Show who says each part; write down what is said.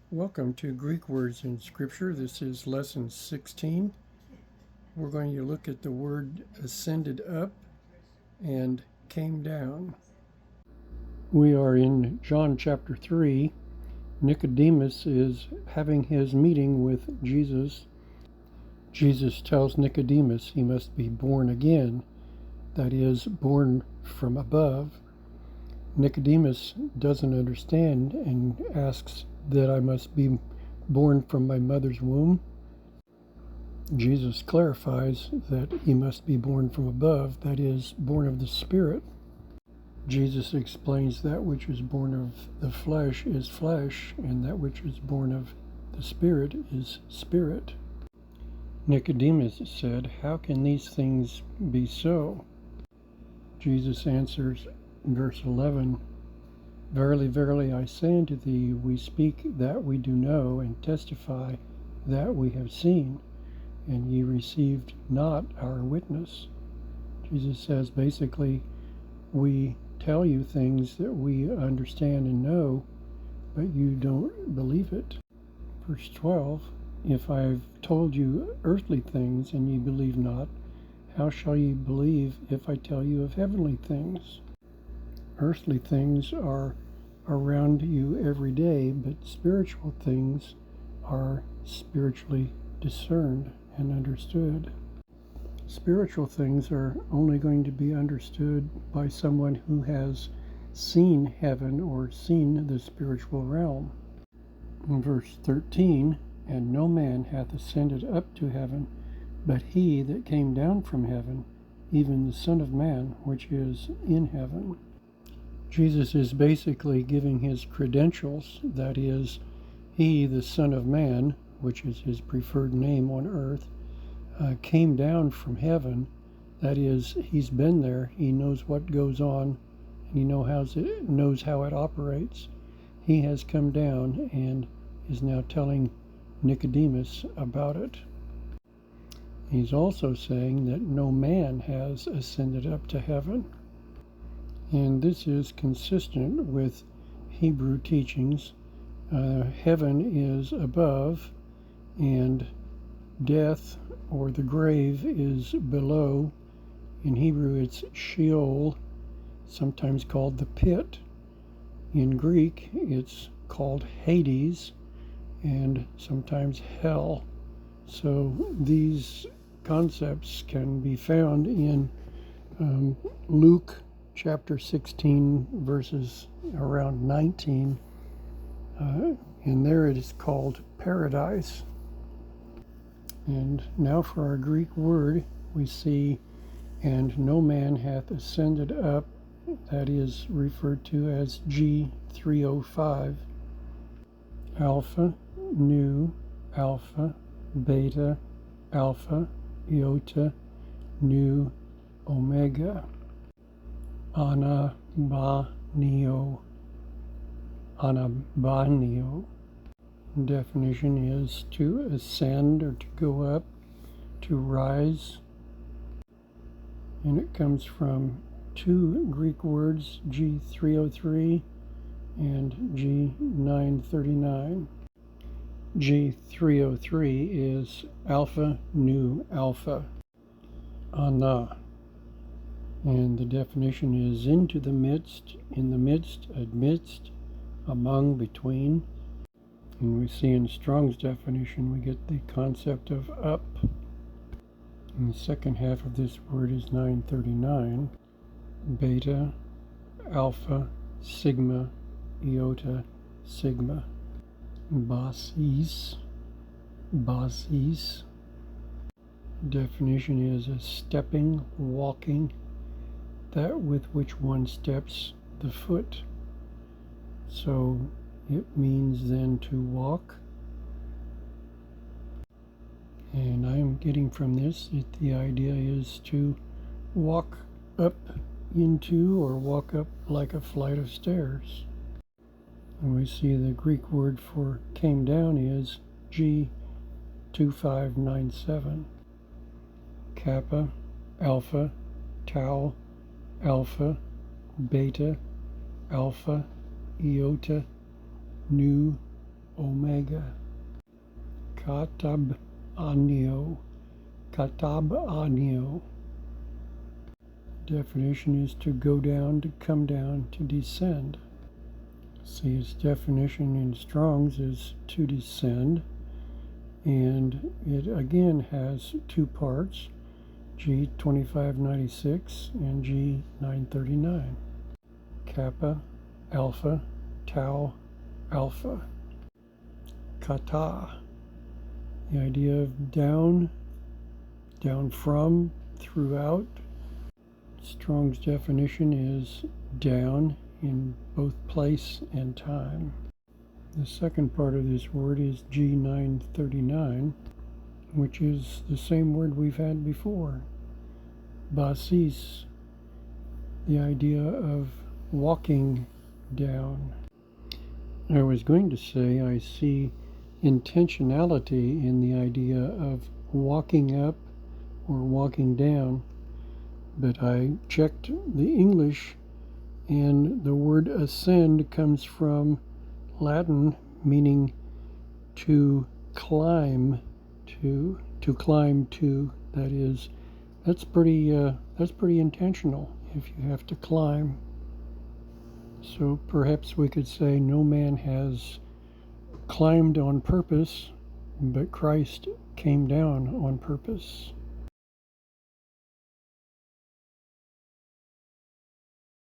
Speaker 1: Welcome to Greek Words in Scripture. This is lesson 16. We're going to look at the word ascended up and came down. We are in John chapter 3. Nicodemus is having his meeting with Jesus. Jesus tells Nicodemus he must be born again, that is, born from above. Nicodemus doesn't understand and asks that I must be born from my mother's womb. Jesus clarifies that he must be born from above, that is, born of the Spirit. Jesus explains that which is born of the flesh is flesh, and that which is born of the Spirit is spirit. Nicodemus said, "How can these things be so?" Jesus answers, verse 11, "Verily, verily, I say unto thee, we speak that we do know, and testify that we have seen, and ye received not our witness." Jesus says basically, we tell you things that we understand and know, but you don't believe it. Verse 12, "If I've told you earthly things, and ye believe not, how shall ye believe if I tell you of heavenly things?" Earthly things are around you every day, but spiritual things are spiritually discerned and understood. Spiritual things are only going to be understood by someone who has seen heaven or seen the spiritual realm. In verse 13, "And no man hath ascended up to heaven, but he that came down from heaven, even the Son of Man, which is in heaven." Jesus is basically giving his credentials, that is, he, the Son of Man, which is his preferred name on earth, came down from heaven. That is, he's been there, he knows what goes on, and he knows how it operates. He has come down and is now telling Nicodemus about it. He's also saying that no man has ascended up to heaven. And this is consistent with Hebrew teachings. Heaven is above, and death or the grave is below. In Hebrew it's Sheol, sometimes called the pit. In Greek it's called Hades, and sometimes hell. So these concepts can be found in Luke chapter 16, verses around 19, and there it is called paradise. And now for our Greek word, we see, "And no man hath ascended up," that is referred to as G305. Alpha, Nu, Alpha, Beta, Alpha, Iota, Nu, Omega. Anabanio. Anabanio. Definition is to ascend or to go up, to rise. And it comes from two Greek words, G303 and G939. G303 is Alpha, Nu, Alpha. Ana. And the definition is into the midst, in the midst, amidst, among, between. And we see in Strong's definition we get the concept of up. And the second half of this word is 939. Beta, Alpha, Sigma, Iota, Sigma. Basis. Basis. Definition is a stepping, walking, that with which one steps the foot. So it means then to walk. And I'm getting from this that the idea is to walk up into or walk up like a flight of stairs. And we see the Greek word for came down is G2597. Kappa, Alpha, Tau, Alpha, Beta, Alpha, Iota, Nu, omega. Katab anio. Katab anio. Definition is to go down, to come down, to descend. See, its definition in Strong's is to descend, and it again has two parts, G2596 and G939. Kappa, alpha, tau, alpha. Kata, the idea of down, down from, throughout. Strong's definition is down in both place and time. The second part of this word is G939, which is the same word we've had before. Basis, the idea of walking down. I was going to say I see intentionality in the idea of walking up or walking down, but I checked the English, and the word ascend comes from Latin, meaning to climb to climb to. That is, that's pretty intentional if you have to climb. So perhaps we could say no man has climbed on purpose, but Christ came down on purpose.